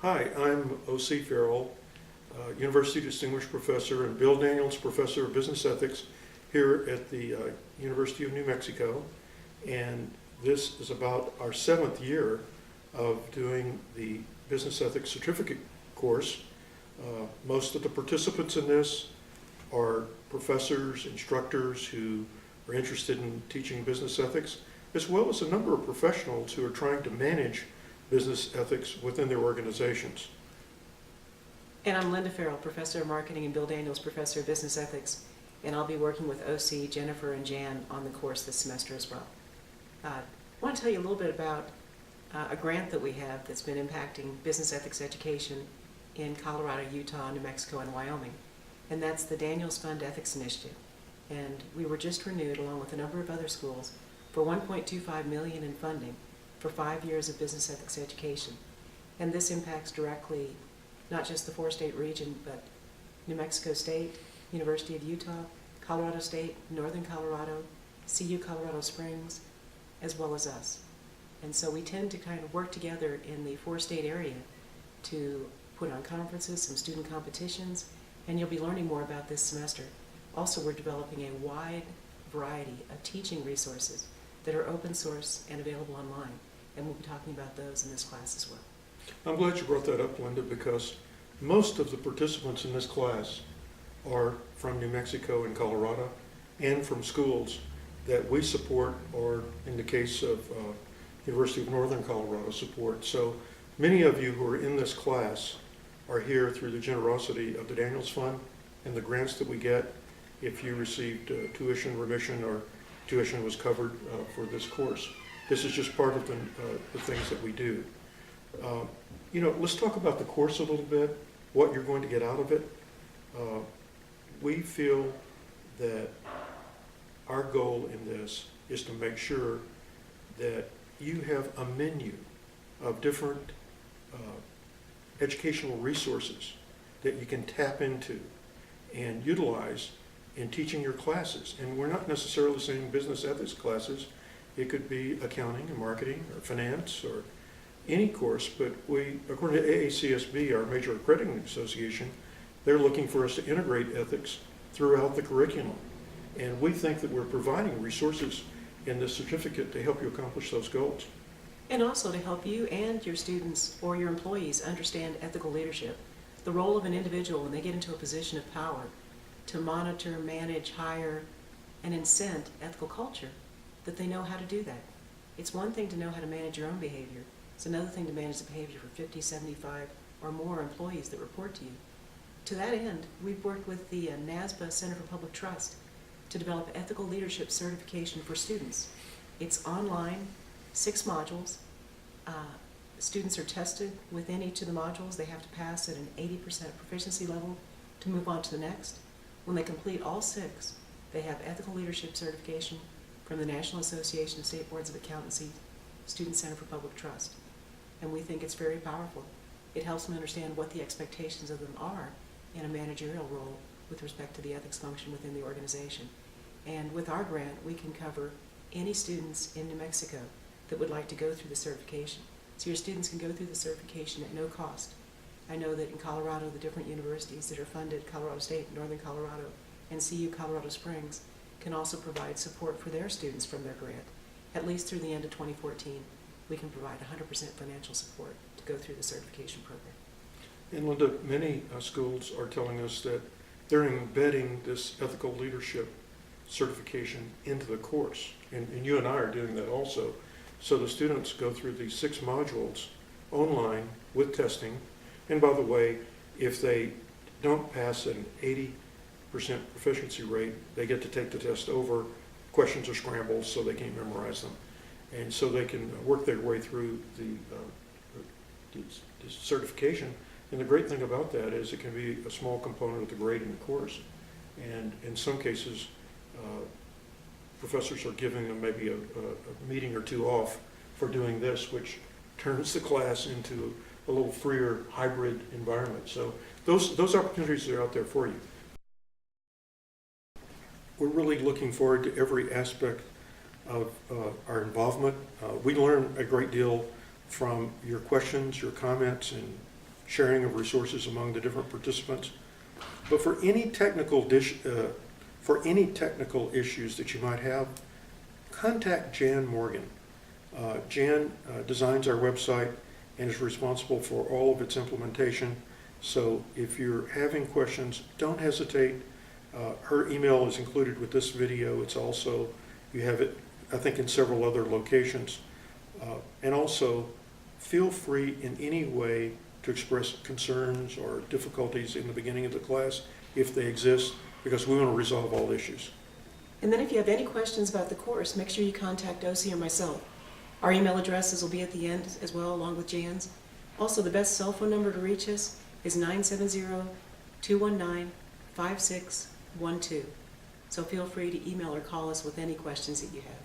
Hi, I'm O.C. Farrell, University Distinguished Professor and Bill Daniels Professor of Business Ethics here at the University of New Mexico. And this is about our 7th year of doing the Business Ethics Certificate course. Most of the participants in this are professors, instructors who are interested in teaching business ethics, as well as a number of professionals who are trying to manage business ethics within their organizations. And I'm Linda Farrell, Professor of Marketing, and Bill Daniels, Professor of Business Ethics, and I'll be working with OC, Jennifer, and Jan on the course this semester as well. I want to tell you a little bit about a grant that we have that's been impacting business ethics education in Colorado, Utah, New Mexico, and Wyoming, and that's the Daniels Fund Ethics Initiative. And we were just renewed, along with a number of other schools, for $1.25 million in funding for 5 years of business ethics education. And this impacts directly not just the 4-state region, but New Mexico State, University of Utah, Colorado State, Northern Colorado, CU Colorado Springs, as well as us. And so we tend to kind of work together in the 4-state area to put on conferences, some student competitions, and you'll be learning more about this semester. Also, we're developing a wide variety of teaching resources that are open source and available online. And we'll be talking about those in this class as well. I'm glad you brought that up, Linda, because most of the participants in this class are from New Mexico and Colorado and from schools that we support, or in the case of University of Northern Colorado support. So many of you who are in this class are here through the generosity of the Daniels Fund and the grants that we get if you received tuition remission or tuition was covered for this course. This is just part of the things that we do. Let's talk about the course a little bit, what you're going to get out of it. We feel that our goal in this is to make sure that you have a menu of different educational resources that you can tap into and utilize in teaching your classes. And we're not necessarily saying business ethics classes. It could be accounting and marketing or finance or any course, but we, according to AACSB, our major accrediting association, they're looking for us to integrate ethics throughout the curriculum. And we think that we're providing resources in this certificate to help you accomplish those goals. And also to help you and your students or your employees understand ethical leadership, the role of an individual when they get into a position of power to monitor, manage, hire, and incent ethical culture, that they know how to do that. It's one thing to know how to manage your own behavior. It's another thing to manage the behavior for 50, 75, or more employees that report to you. To that end, we've worked with the NASBA Center for Public Trust to develop ethical leadership certification for students. It's online, 6 modules. Students are tested within each of the modules. They have to pass at an 80% proficiency level to move on to the next. When they complete all 6, they have ethical leadership certification from the National Association of State Boards of Accountancy, Student Center for Public Trust. And we think it's very powerful. It helps them understand what the expectations of them are in a managerial role with respect to the ethics function within the organization. And with our grant, we can cover any students in New Mexico that would like to go through the certification. So your students can go through the certification at no cost. I know that in Colorado, the different universities that are funded, Colorado State, Northern Colorado, and CU Colorado Springs, can also provide support for their students from their grant. At least through the end of 2014, we can provide 100% financial support to go through the certification program. And Linda, many schools are telling us that they're embedding this ethical leadership certification into the course. And you and I are doing that also. So the students go through these 6 modules online with testing. And by the way, if they don't pass an 80% proficiency rate, they get to take the test over. Questions are scrambled so they can't memorize them. And so they can work their way through the certification. And the great thing about that is it can be a small component of the grade in the course. And in some cases, professors are giving them maybe a meeting or 2 off for doing this, which turns the class into a little freer hybrid environment. So those opportunities are out there for you. We're really looking forward to every aspect of our involvement. We learn a great deal from your questions, your comments, and sharing of resources among the different participants. But for any technical issues that you might have, contact Jan Morgan. Jan designs our website and is responsible for all of its implementation. So if you're having questions, don't hesitate. Her email is included with this video. It's also, you have it, I think, in several other locations. And also, feel free in any way to express concerns or difficulties in the beginning of the class, if they exist, because we want to resolve all issues. And then if you have any questions about the course, make sure you contact OC or myself. Our email addresses will be at the end as well, along with Jan's. Also, the best cell phone number to reach us is 970-219-5612. So feel free to email or call us with any questions that you have.